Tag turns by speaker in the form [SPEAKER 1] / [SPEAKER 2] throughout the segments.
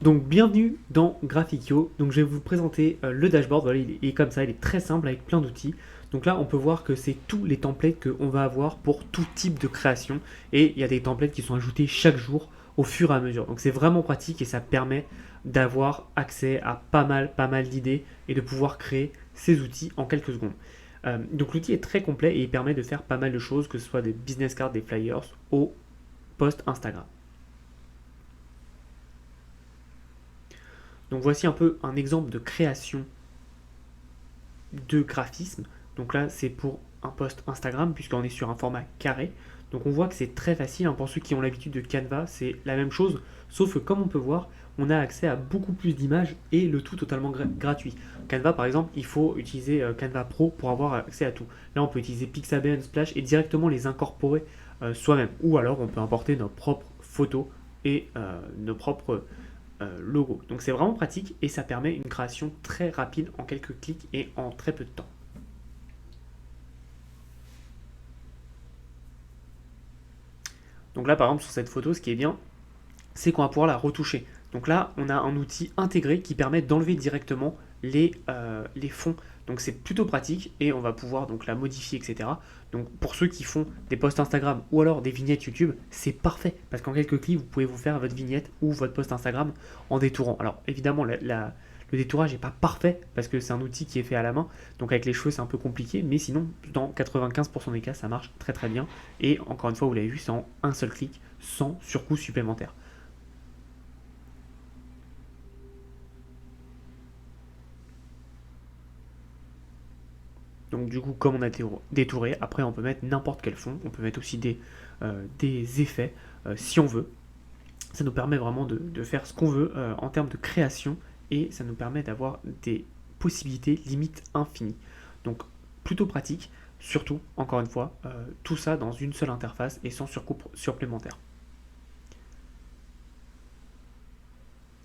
[SPEAKER 1] Donc bienvenue dans Graphikio. Donc je vais vous présenter le dashboard. Voilà, il est comme ça, il est très simple avec plein d'outils. Donc là, on peut voir que c'est tous les templates qu'on va avoir pour tout type de création. Et il y a des templates qui sont ajoutés chaque jour au fur et à mesure. Donc c'est vraiment pratique et ça permet d'avoir accès à pas mal d'idées et de pouvoir créer ces outils en quelques secondes. Donc l'outil est très complet et il permet de faire pas mal de choses, que ce soit des business cards, des flyers, au post Instagram. Donc voici un peu un exemple de création de graphisme. Donc là, c'est pour un post Instagram, puisqu'on est sur un format carré. Donc on voit que c'est très facile, hein. Pour ceux qui ont l'habitude de Canva, c'est la même chose, sauf que comme on peut voir, on a accès à beaucoup plus d'images et le tout totalement gratuit. Canva, par exemple, il faut utiliser Canva Pro pour avoir accès à tout. Là, on peut utiliser Pixabay, Unsplash et directement les incorporer soi-même. Ou alors, on peut importer nos propres photos et nos propres logo. Donc c'est vraiment pratique et ça permet une création très rapide en quelques clics et en très peu de temps. Donc là par exemple sur cette photo, ce qui est bien, c'est qu'on va pouvoir la retoucher. Donc là on a un outil intégré qui permet d'enlever directement les fonds. Donc c'est plutôt pratique et on va pouvoir donc la modifier, etc. Donc pour ceux qui font des posts Instagram ou alors des vignettes YouTube, c'est parfait parce qu'en quelques clics vous pouvez vous faire votre vignette ou votre post Instagram en détourant. Alors évidemment le détourage n'est pas parfait parce que c'est un outil qui est fait à la main, donc avec les cheveux c'est un peu compliqué, mais sinon dans 95% des cas ça marche très très bien et encore une fois vous l'avez vu, c'est en un seul clic sans surcoût supplémentaire. Donc du coup, comme on a détouré, après on peut mettre n'importe quel fond, on peut mettre aussi des effets si on veut. Ça nous permet vraiment de faire ce qu'on veut en termes de création et ça nous permet d'avoir des possibilités limites infinies. Donc plutôt pratique, surtout, encore une fois, tout ça dans une seule interface et sans surcoût supplémentaire.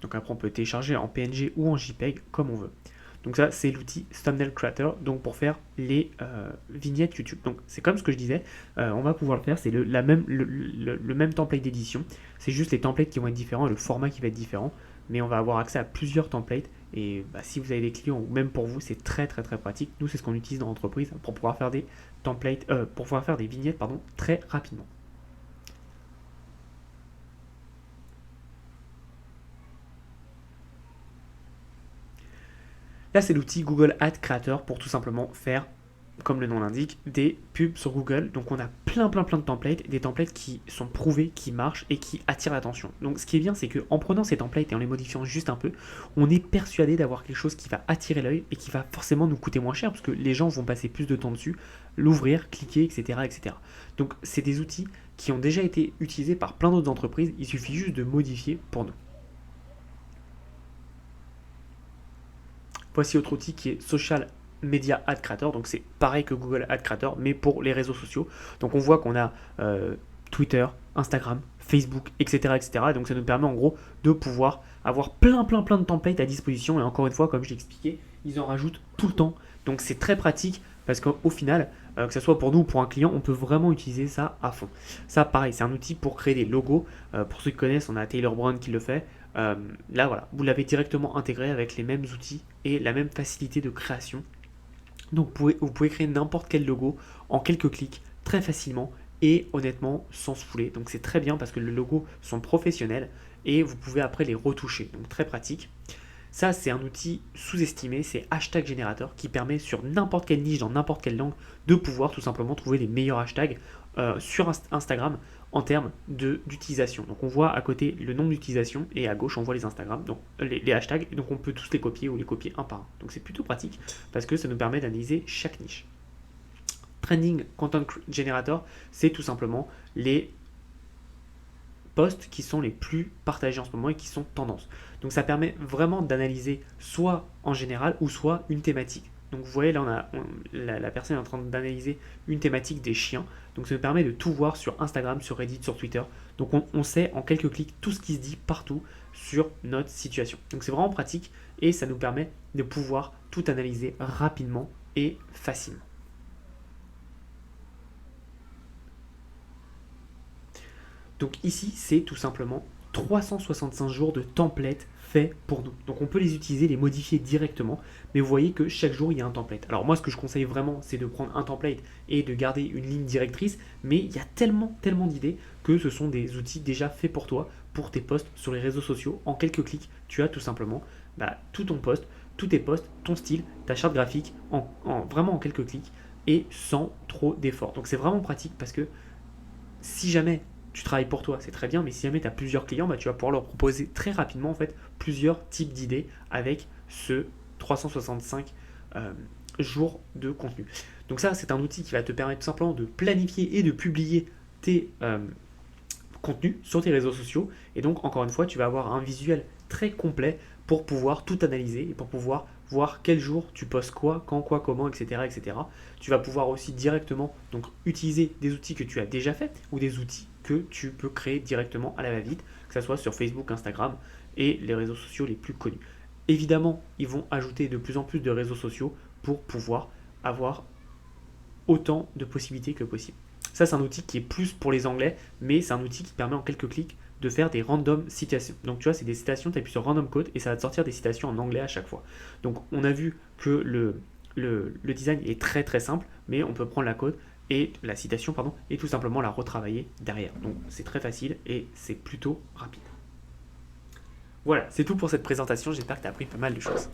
[SPEAKER 1] Donc après on peut télécharger en PNG ou en JPEG comme on veut. Donc ça, c'est l'outil Thumbnail Creator, donc pour faire les vignettes YouTube. Donc c'est comme ce que je disais, on va pouvoir le faire, c'est le même template d'édition, c'est juste les templates qui vont être différents et le format qui va être différent, mais on va avoir accès à plusieurs templates, et si vous avez des clients, ou même pour vous, c'est très très très pratique. Nous, c'est ce qu'on utilise dans l'entreprise pour pouvoir faire des templates, pour pouvoir faire des vignettes, pardon, très rapidement. Là, c'est l'outil Google Ad Creator pour tout simplement faire, comme le nom l'indique, des pubs sur Google. Donc on a plein de templates, des templates qui sont prouvés, qui marchent et qui attirent l'attention. Donc ce qui est bien, c'est qu'en prenant ces templates et en les modifiant juste un peu, on est persuadé d'avoir quelque chose qui va attirer l'œil et qui va forcément nous coûter moins cher parce que les gens vont passer plus de temps dessus, l'ouvrir, cliquer, etc., etc. Donc c'est des outils qui ont déjà été utilisés par plein d'autres entreprises, il suffit juste de modifier pour nous. Voici autre outil qui est Social Media Ad Creator. Donc c'est pareil que Google Ad Creator, mais pour les réseaux sociaux. Donc on voit qu'on a Twitter, Instagram, Facebook, etc., etc. Et donc ça nous permet en gros de pouvoir avoir plein de templates à disposition. Et encore une fois, comme je l'ai expliqué, ils en rajoutent tout le temps. Donc c'est très pratique parce qu'au final, que ce soit pour nous ou pour un client, on peut vraiment utiliser ça à fond. Ça, pareil, c'est un outil pour créer des logos. Pour ceux qui connaissent, on a Taylor Brown qui le fait. Euh, Là, voilà, vous l'avez directement intégré avec les mêmes outils et la même facilité de création. Donc, vous pouvez créer n'importe quel logo en quelques clics, très facilement et honnêtement sans se fouler. Donc, c'est très bien parce que les logos sont professionnels et vous pouvez après les retoucher. Donc, très pratique. Ça, c'est un outil sous-estimé, c'est Hashtag Generator qui permet sur n'importe quelle niche, dans n'importe quelle langue, de pouvoir tout simplement trouver les meilleurs hashtags sur Instagram en termes d'utilisation. Donc on voit à côté le nombre d'utilisations et à gauche on voit les Instagram, donc les hashtags, et donc on peut tous les copier ou les copier un par un. Donc c'est plutôt pratique parce que ça nous permet d'analyser chaque niche. Trending Content Generator, c'est tout simplement les posts qui sont les plus partagés en ce moment et qui sont tendances. Donc ça permet vraiment d'analyser soit en général ou soit une thématique. Donc vous voyez là la personne est en train d'analyser une thématique des chiens. Donc ça nous permet de tout voir sur Instagram, sur Reddit, sur Twitter. Donc on sait en quelques clics tout ce qui se dit partout sur notre situation. Donc c'est vraiment pratique et ça nous permet de pouvoir tout analyser rapidement et facilement. Donc ici, c'est tout simplement 365 jours de templates faits pour nous. Donc on peut les utiliser, les modifier directement, mais vous voyez que chaque jour il y a un template. Alors moi ce que je conseille vraiment c'est de prendre un template et de garder une ligne directrice, mais il y a tellement d'idées que ce sont des outils déjà faits pour toi, pour tes posts sur les réseaux sociaux. En quelques clics, tu as tout simplement tout ton post, tous tes posts, ton style, ta charte graphique, vraiment en quelques clics et sans trop d'efforts. Donc c'est vraiment pratique parce que si jamais tu travailles pour toi, c'est très bien, mais si jamais tu as plusieurs clients, tu vas pouvoir leur proposer très rapidement en fait plusieurs types d'idées avec ce 365 jours de contenu. Donc ça, c'est un outil qui va te permettre tout simplement de planifier et de publier tes contenus sur tes réseaux sociaux. Et donc, encore une fois, tu vas avoir un visuel très complet pour pouvoir tout analyser et pour pouvoir voir quel jour tu postes quoi, quand, quoi, comment, etc., etc. Tu vas pouvoir aussi directement donc utiliser des outils que tu as déjà fait ou des outils que tu peux créer directement à la va-vite, que ce soit sur Facebook, Instagram et les réseaux sociaux les plus connus. Évidemment, ils vont ajouter de plus en plus de réseaux sociaux pour pouvoir avoir autant de possibilités que possible. Ça, c'est un outil qui est plus pour les anglais, mais c'est un outil qui permet en quelques clics de faire des random citations. Donc tu vois, c'est des citations, tu appuies sur random code et ça va te sortir des citations en anglais à chaque fois. Donc on a vu que le design est très très simple, mais on peut prendre la code et la citation pardon, et tout simplement la retravailler derrière. Donc c'est très facile et c'est plutôt rapide. Voilà, c'est tout pour cette présentation, j'espère que tu as appris pas mal de choses.